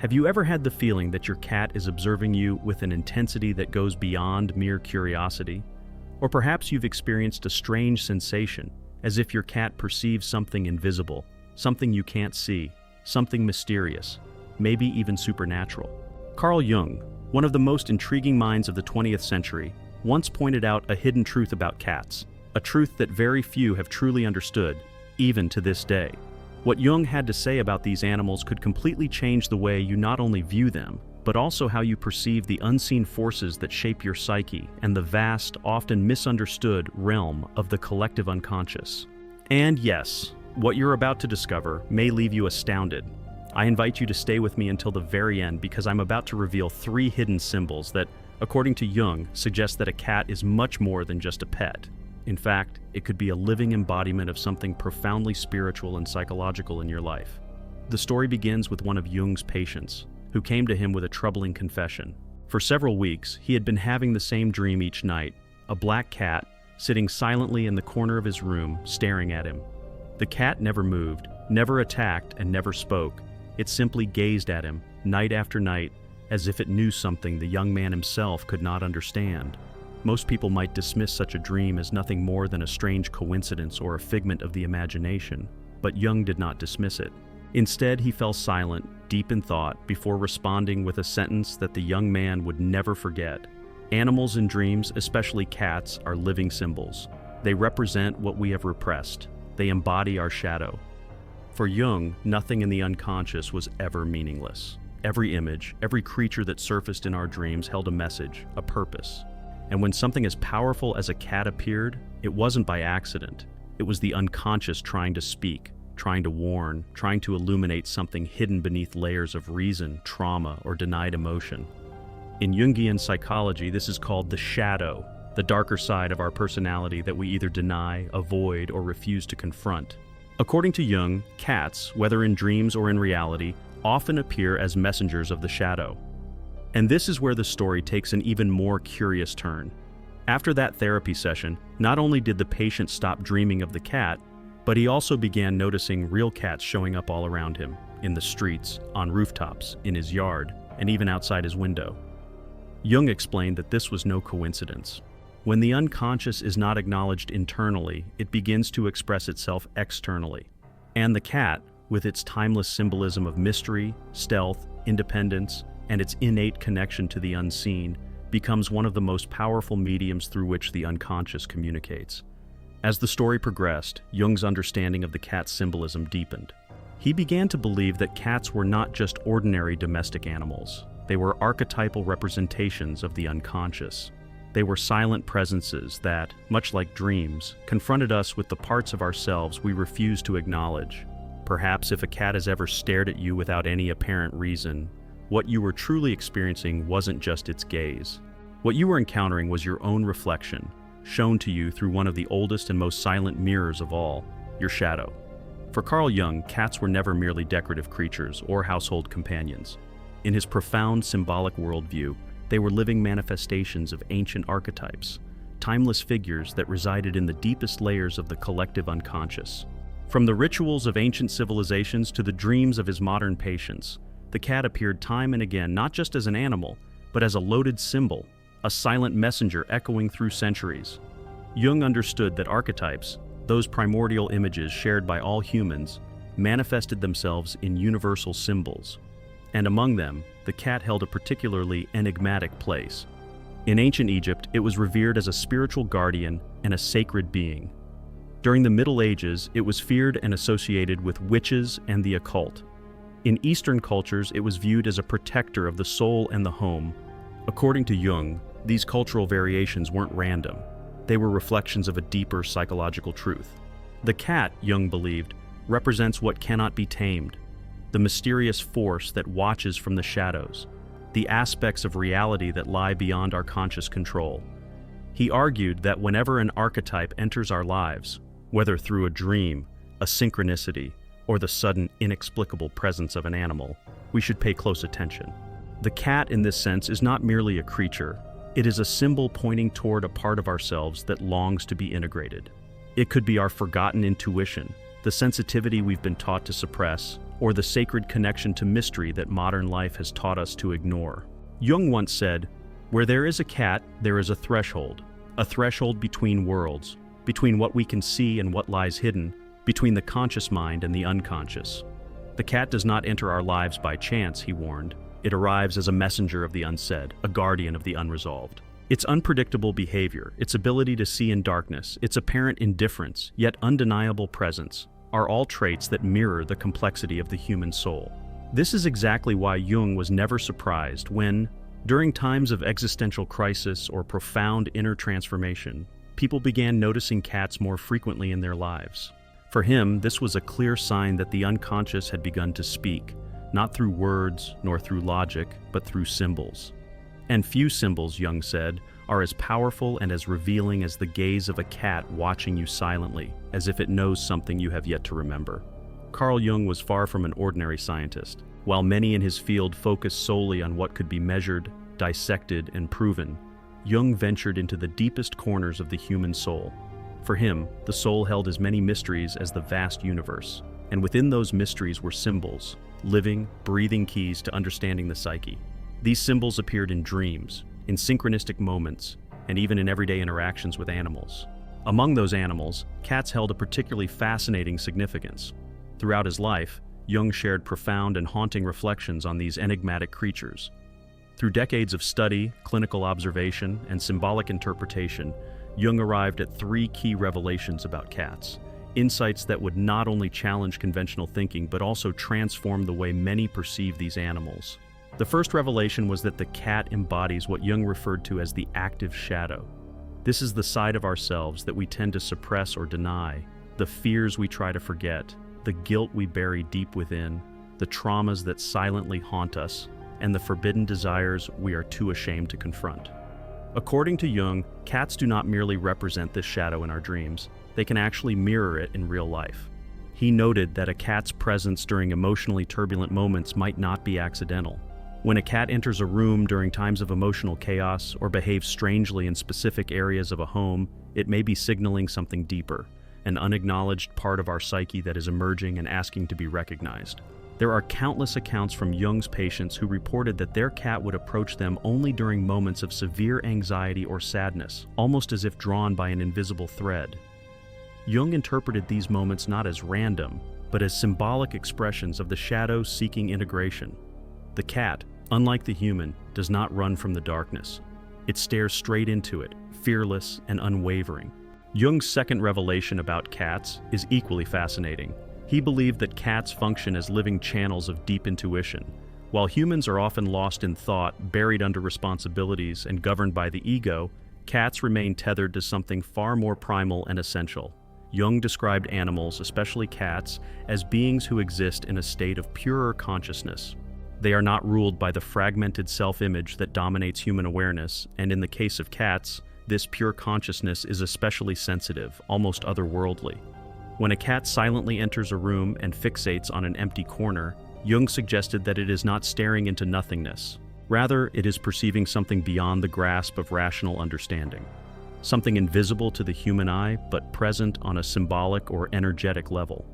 Have you ever had the feeling that your cat is observing you with an intensity that goes beyond mere curiosity? Or perhaps you've experienced a strange sensation, as if your cat perceives something invisible, something you can't see, something mysterious, maybe even supernatural. Carl Jung, one of the most intriguing minds of the 20th century, once pointed out a hidden truth about cats, a truth that very few have truly understood, even to this day. What Jung had to say about these animals could completely change the way you not only view them, but also how you perceive the unseen forces that shape your psyche and the vast, often misunderstood realm of the collective unconscious. And yes, what you're about to discover may leave you astounded. I invite you to stay with me until the very end because I'm about to reveal 3 hidden symbols that, according to Jung, suggest that a cat is much more than just a pet. In fact, it could be a living embodiment of something profoundly spiritual and psychological in your life. The story begins with one of Jung's patients, who came to him with a troubling confession. For several weeks, he had been having the same dream each night, a black cat sitting silently in the corner of his room, staring at him. The cat never moved, never attacked, and never spoke. It simply gazed at him, night after night, as if it knew something the young man himself could not understand. Most people might dismiss such a dream as nothing more than a strange coincidence or a figment of the imagination, but Jung did not dismiss it. Instead, he fell silent, deep in thought, before responding with a sentence that the young man would never forget. Animals in dreams, especially cats, are living symbols. They represent what we have repressed. They embody our shadow. For Jung, nothing in the unconscious was ever meaningless. Every image, every creature that surfaced in our dreams held a message, a purpose. And when something as powerful as a cat appeared, it wasn't by accident. It was the unconscious trying to speak, trying to warn, trying to illuminate something hidden beneath layers of reason, trauma, or denied emotion. In Jungian psychology, this is called the shadow, the darker side of our personality that we either deny, avoid, or refuse to confront. According to Jung, cats, whether in dreams or in reality, often appear as messengers of the shadow. And this is where the story takes an even more curious turn. After that therapy session, not only did the patient stop dreaming of the cat, but he also began noticing real cats showing up all around him, in the streets, on rooftops, in his yard, and even outside his window. Jung explained that this was no coincidence. When the unconscious is not acknowledged internally, it begins to express itself externally. And the cat, with its timeless symbolism of mystery, stealth, independence, and its innate connection to the unseen, becomes one of the most powerful mediums through which the unconscious communicates. As the story progressed, Jung's understanding of the cat's symbolism deepened. He began to believe that cats were not just ordinary domestic animals. They were archetypal representations of the unconscious. They were silent presences that, much like dreams, confronted us with the parts of ourselves we refuse to acknowledge. Perhaps if a cat has ever stared at you without any apparent reason, what you were truly experiencing wasn't just its gaze. What you were encountering was your own reflection, shown to you through one of the oldest and most silent mirrors of all, your shadow. For Carl Jung, cats were never merely decorative creatures or household companions. In his profound symbolic worldview, they were living manifestations of ancient archetypes, timeless figures that resided in the deepest layers of the collective unconscious. From the rituals of ancient civilizations to the dreams of his modern patients, the cat appeared time and again not just as an animal, but as a loaded symbol, a silent messenger echoing through centuries. Jung understood that archetypes, those primordial images shared by all humans, manifested themselves in universal symbols. And among them, the cat held a particularly enigmatic place. In ancient Egypt, it was revered as a spiritual guardian and a sacred being. During the Middle Ages, it was feared and associated with witches and the occult. In Eastern cultures, it was viewed as a protector of the soul and the home. According to Jung, these cultural variations weren't random. They were reflections of a deeper psychological truth. The cat, Jung believed, represents what cannot be tamed, the mysterious force that watches from the shadows, the aspects of reality that lie beyond our conscious control. He argued that whenever an archetype enters our lives, whether through a dream, a synchronicity, or the sudden, inexplicable presence of an animal, we should pay close attention. The cat, in this sense, is not merely a creature. It is a symbol pointing toward a part of ourselves that longs to be integrated. It could be our forgotten intuition, the sensitivity we've been taught to suppress, or the sacred connection to mystery that modern life has taught us to ignore. Jung once said, "Where there is a cat, there is a threshold between worlds, between what we can see and what lies hidden, between the conscious mind and the unconscious. The cat does not enter our lives by chance," he warned. "It arrives as a messenger of the unsaid, a guardian of the unresolved." Its unpredictable behavior, its ability to see in darkness, its apparent indifference, yet undeniable presence, are all traits that mirror the complexity of the human soul. This is exactly why Jung was never surprised when, during times of existential crisis or profound inner transformation, people began noticing cats more frequently in their lives. For him, this was a clear sign that the unconscious had begun to speak, not through words nor through logic, but through symbols. And few symbols, Jung said, are as powerful and as revealing as the gaze of a cat watching you silently, as if it knows something you have yet to remember. Carl Jung was far from an ordinary scientist. While many in his field focused solely on what could be measured, dissected, and proven, Jung ventured into the deepest corners of the human soul. For him, the soul held as many mysteries as the vast universe, and within those mysteries were symbols, living, breathing keys to understanding the psyche. These symbols appeared in dreams, in synchronistic moments, and even in everyday interactions with animals. Among those animals, cats held a particularly fascinating significance. Throughout his life, Jung shared profound and haunting reflections on these enigmatic creatures. Through decades of study, clinical observation, and symbolic interpretation, Jung arrived at three key revelations about cats, insights that would not only challenge conventional thinking but also transform the way many perceive these animals. The first revelation was that the cat embodies what Jung referred to as the active shadow. This is the side of ourselves that we tend to suppress or deny, the fears we try to forget, the guilt we bury deep within, the traumas that silently haunt us, and the forbidden desires we are too ashamed to confront. According to Jung, cats do not merely represent this shadow in our dreams, they can actually mirror it in real life. He noted that a cat's presence during emotionally turbulent moments might not be accidental. When a cat enters a room during times of emotional chaos or behaves strangely in specific areas of a home, it may be signaling something deeper, an unacknowledged part of our psyche that is emerging and asking to be recognized. There are countless accounts from Jung's patients who reported that their cat would approach them only during moments of severe anxiety or sadness, almost as if drawn by an invisible thread. Jung interpreted these moments not as random, but as symbolic expressions of the shadow seeking integration. The cat, unlike the human, does not run from the darkness. It stares straight into it, fearless and unwavering. Jung's second revelation about cats is equally fascinating. He believed that cats function as living channels of deep intuition. While humans are often lost in thought, buried under responsibilities, and governed by the ego, cats remain tethered to something far more primal and essential. Jung described animals, especially cats, as beings who exist in a state of purer consciousness. They are not ruled by the fragmented self-image that dominates human awareness, and in the case of cats, this pure consciousness is especially sensitive, almost otherworldly. When a cat silently enters a room and fixates on an empty corner, Jung suggested that it is not staring into nothingness. Rather, it is perceiving something beyond the grasp of rational understanding. Something invisible to the human eye, but present on a symbolic or energetic level.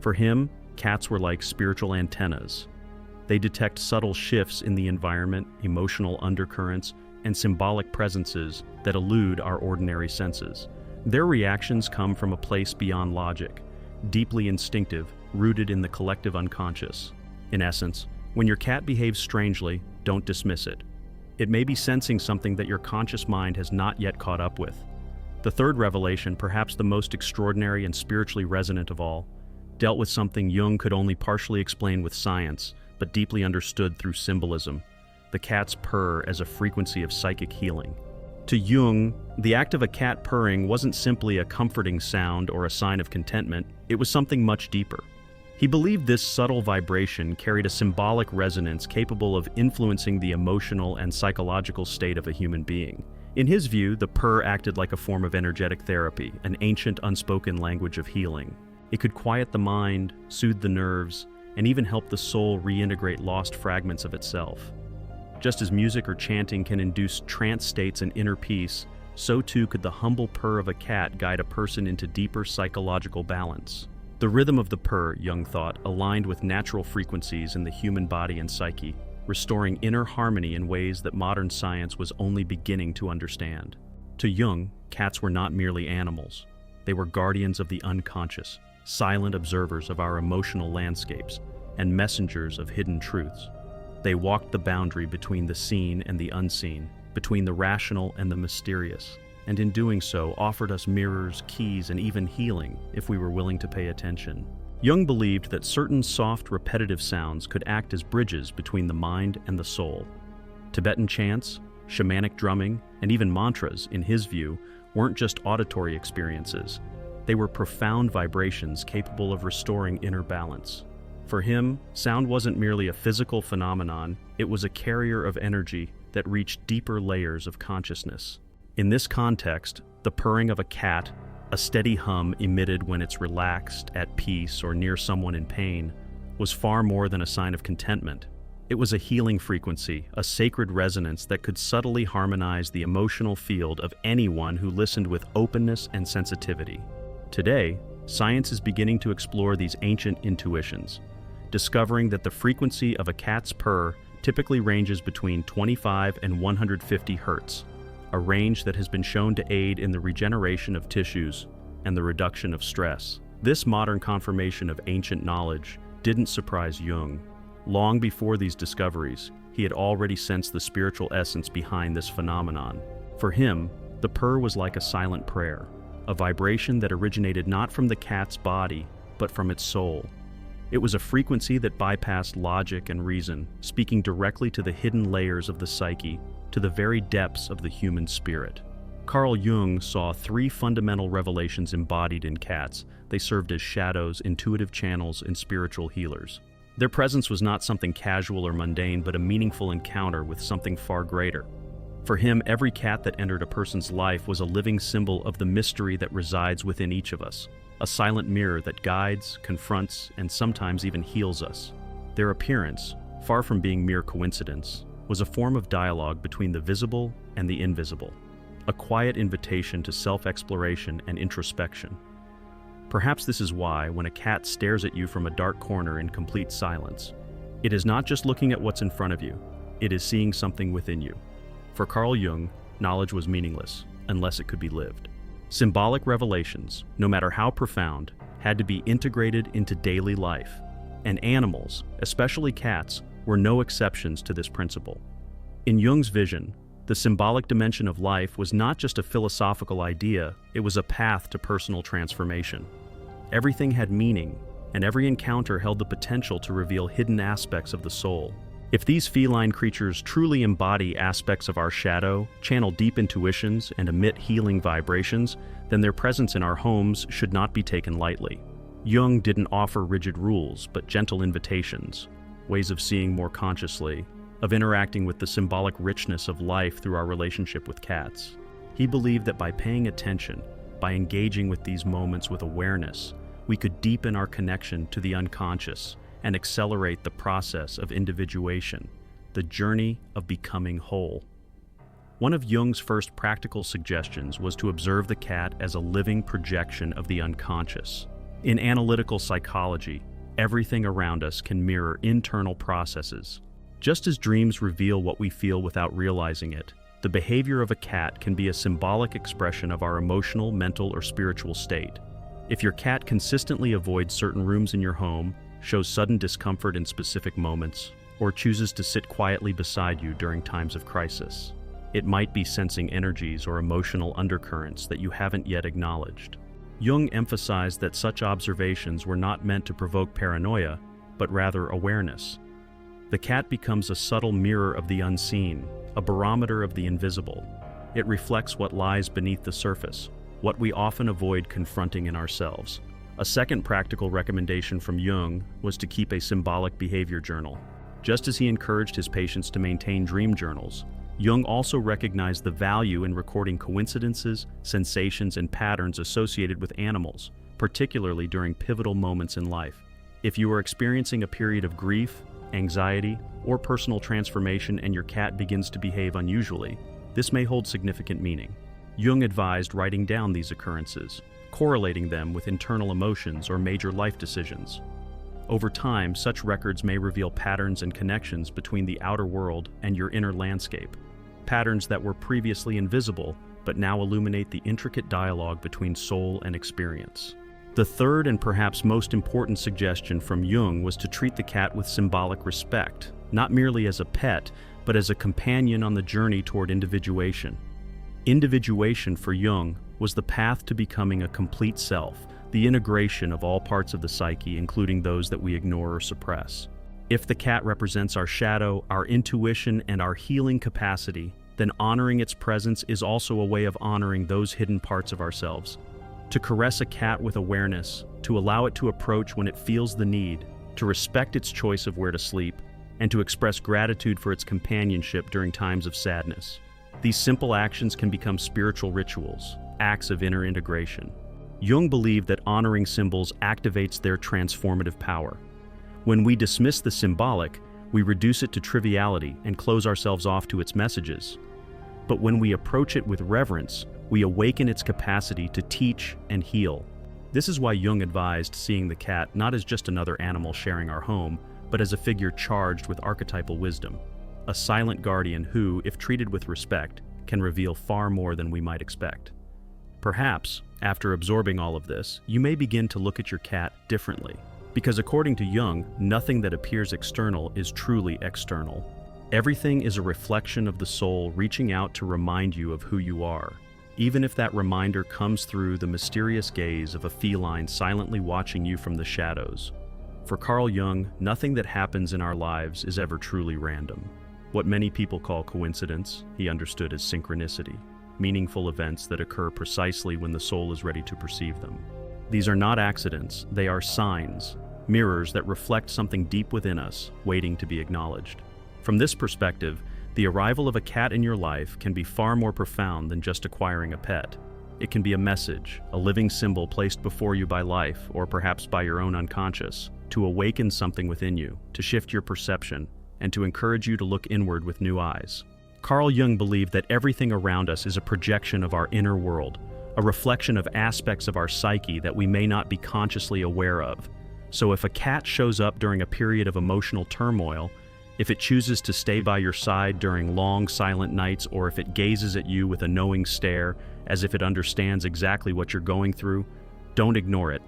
For him, cats were like spiritual antennas. They detect subtle shifts in the environment, emotional undercurrents, and symbolic presences that elude our ordinary senses. Their reactions come from a place beyond logic, deeply instinctive, rooted in the collective unconscious. In essence, when your cat behaves strangely, don't dismiss it. It may be sensing something that your conscious mind has not yet caught up with. The third revelation, perhaps the most extraordinary and spiritually resonant of all, dealt with something Jung could only partially explain with science, but deeply understood through symbolism: the cat's purr as a frequency of psychic healing. To Jung, the act of a cat purring wasn't simply a comforting sound or a sign of contentment, it was something much deeper. He believed this subtle vibration carried a symbolic resonance capable of influencing the emotional and psychological state of a human being. In his view, the purr acted like a form of energetic therapy, an ancient unspoken language of healing. It could quiet the mind, soothe the nerves, and even help the soul reintegrate lost fragments of itself. Just as music or chanting can induce trance states and inner peace, so too could the humble purr of a cat guide a person into deeper psychological balance. The rhythm of the purr, Jung thought, aligned with natural frequencies in the human body and psyche, restoring inner harmony in ways that modern science was only beginning to understand. To Jung, cats were not merely animals. They were guardians of the unconscious, silent observers of our emotional landscapes, and messengers of hidden truths. They walked the boundary between the seen and the unseen, between the rational and the mysterious, and in doing so offered us mirrors, keys, and even healing if we were willing to pay attention. Jung believed that certain soft, repetitive sounds could act as bridges between the mind and the soul. Tibetan chants, shamanic drumming, and even mantras, in his view, weren't just auditory experiences. They were profound vibrations capable of restoring inner balance. For him, sound wasn't merely a physical phenomenon, it was a carrier of energy that reached deeper layers of consciousness. In this context, the purring of a cat, a steady hum emitted when it's relaxed, at peace, or near someone in pain, was far more than a sign of contentment. It was a healing frequency, a sacred resonance that could subtly harmonize the emotional field of anyone who listened with openness and sensitivity. Today, science is beginning to explore these ancient intuitions, discovering that the frequency of a cat's purr typically ranges between 25 and 150 hertz, a range that has been shown to aid in the regeneration of tissues and the reduction of stress. This modern confirmation of ancient knowledge didn't surprise Jung. Long before these discoveries, he had already sensed the spiritual essence behind this phenomenon. For him, the purr was like a silent prayer, a vibration that originated not from the cat's body, but from its soul. It was a frequency that bypassed logic and reason, speaking directly to the hidden layers of the psyche, to the very depths of the human spirit. Carl Jung saw three fundamental revelations embodied in cats. They served as shadows, intuitive channels, and spiritual healers. Their presence was not something casual or mundane, but a meaningful encounter with something far greater. For him, every cat that entered a person's life was a living symbol of the mystery that resides within each of us, a silent mirror that guides, confronts, and sometimes even heals us. Their appearance, far from being mere coincidence, was a form of dialogue between the visible and the invisible, a quiet invitation to self-exploration and introspection. Perhaps this is why, when a cat stares at you from a dark corner in complete silence, it is not just looking at what's in front of you, it is seeing something within you. For Carl Jung, knowledge was meaningless unless it could be lived. Symbolic revelations, no matter how profound, had to be integrated into daily life, and animals, especially cats, were no exceptions to this principle. In Jung's vision, the symbolic dimension of life was not just a philosophical idea, it was a path to personal transformation. Everything had meaning, and every encounter held the potential to reveal hidden aspects of the soul. If these feline creatures truly embody aspects of our shadow, channel deep intuitions, and emit healing vibrations, then their presence in our homes should not be taken lightly. Jung didn't offer rigid rules, but gentle invitations, ways of seeing more consciously, of interacting with the symbolic richness of life through our relationship with cats. He believed that by paying attention, by engaging with these moments with awareness, we could deepen our connection to the unconscious and accelerate the process of individuation, the journey of becoming whole. One of Jung's first practical suggestions was to observe the cat as a living projection of the unconscious. In analytical psychology, everything around us can mirror internal processes. Just as dreams reveal what we feel without realizing it, the behavior of a cat can be a symbolic expression of our emotional, mental, or spiritual state. If your cat consistently avoids certain rooms in your home, shows sudden discomfort in specific moments, or chooses to sit quietly beside you during times of crisis, it might be sensing energies or emotional undercurrents that you haven't yet acknowledged. Jung emphasized that such observations were not meant to provoke paranoia, but rather awareness. The cat becomes a subtle mirror of the unseen, a barometer of the invisible. It reflects what lies beneath the surface, what we often avoid confronting in ourselves. A second practical recommendation from Jung was to keep a symbolic behavior journal. Just as he encouraged his patients to maintain dream journals, Jung also recognized the value in recording coincidences, sensations, and patterns associated with animals, particularly during pivotal moments in life. If you are experiencing a period of grief, anxiety, or personal transformation and your cat begins to behave unusually, this may hold significant meaning. Jung advised writing down these occurrences, correlating them with internal emotions or major life decisions. Over time, such records may reveal patterns and connections between the outer world and your inner landscape, patterns that were previously invisible but now illuminate the intricate dialogue between soul and experience. The third and perhaps most important suggestion from Jung was to treat the cat with symbolic respect, not merely as a pet, but as a companion on the journey toward individuation. Individuation for Jung was the path to becoming a complete self, the integration of all parts of the psyche, including those that we ignore or suppress. If the cat represents our shadow, our intuition, and our healing capacity, then honoring its presence is also a way of honoring those hidden parts of ourselves. To caress a cat with awareness, to allow it to approach when it feels the need, to respect its choice of where to sleep, and to express gratitude for its companionship during times of sadness. These simple actions can become spiritual rituals, acts of inner integration. Jung believed that honoring symbols activates their transformative power. When we dismiss the symbolic, we reduce it to triviality and close ourselves off to its messages. But when we approach it with reverence, we awaken its capacity to teach and heal. This is why Jung advised seeing the cat not as just another animal sharing our home, but as a figure charged with archetypal wisdom, a silent guardian who, if treated with respect, can reveal far more than we might expect. Perhaps, after absorbing all of this, you may begin to look at your cat differently. Because according to Jung, nothing that appears external is truly external. Everything is a reflection of the soul reaching out to remind you of who you are, even if that reminder comes through the mysterious gaze of a feline silently watching you from the shadows. For Carl Jung, nothing that happens in our lives is ever truly random. What many people call coincidence, he understood as synchronicity, meaningful events that occur precisely when the soul is ready to perceive them. These are not accidents, they are signs, mirrors that reflect something deep within us, waiting to be acknowledged. From this perspective, the arrival of a cat in your life can be far more profound than just acquiring a pet. It can be a message, a living symbol placed before you by life, or perhaps by your own unconscious, to awaken something within you, to shift your perception, and to encourage you to look inward with new eyes. Carl Jung believed that everything around us is a projection of our inner world, a reflection of aspects of our psyche that we may not be consciously aware of. So if a cat shows up during a period of emotional turmoil, if it chooses to stay by your side during long, silent nights, or if it gazes at you with a knowing stare, as if it understands exactly what you're going through, don't ignore it.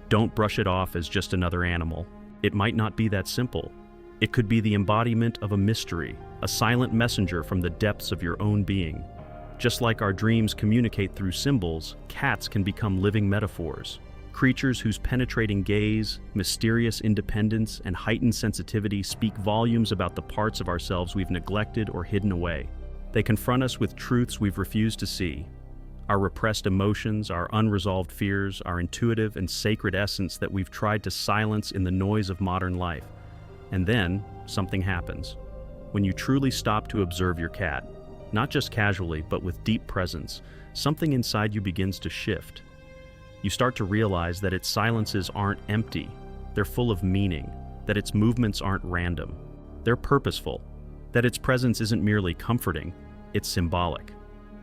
Don't brush it off as just another animal. It might not be that simple. It could be the embodiment of a mystery, a silent messenger from the depths of your own being. Just like our dreams communicate through symbols, cats can become living metaphors. Creatures whose penetrating gaze, mysterious independence, and heightened sensitivity speak volumes about the parts of ourselves we've neglected or hidden away. They confront us with truths we've refused to see. Our repressed emotions, our unresolved fears, our intuitive and sacred essence that we've tried to silence in the noise of modern life. And then, something happens. When you truly stop to observe your cat, not just casually, but with deep presence, something inside you begins to shift. You start to realize that its silences aren't empty, they're full of meaning, that its movements aren't random, they're purposeful, that its presence isn't merely comforting, it's symbolic.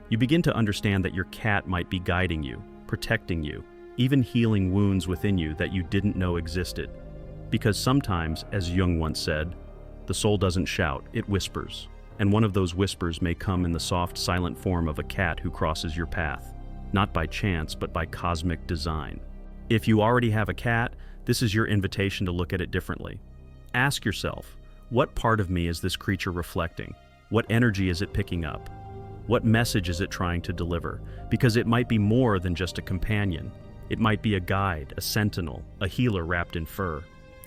You begin to understand that your cat might be guiding you, protecting you, even healing wounds within you that you didn't know existed. Because sometimes, as Jung once said, the soul doesn't shout, it whispers. And one of those whispers may come in the soft, silent form of a cat who crosses your path. Not by chance, but by cosmic design. If you already have a cat, this is your invitation to look at it differently. Ask yourself, what part of me is this creature reflecting? What energy is it picking up? What message is it trying to deliver? Because it might be more than just a companion. It might be a guide, a sentinel, a healer wrapped in fur.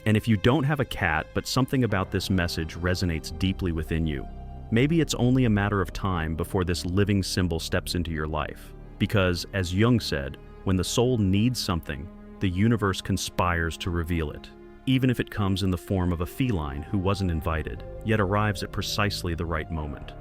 And if you don't have a cat, but something about this message resonates deeply within you, maybe it's only a matter of time before this living symbol steps into your life. Because, as Jung said, when the soul needs something, the universe conspires to reveal it, even if it comes in the form of a feline who wasn't invited, yet arrives at precisely the right moment.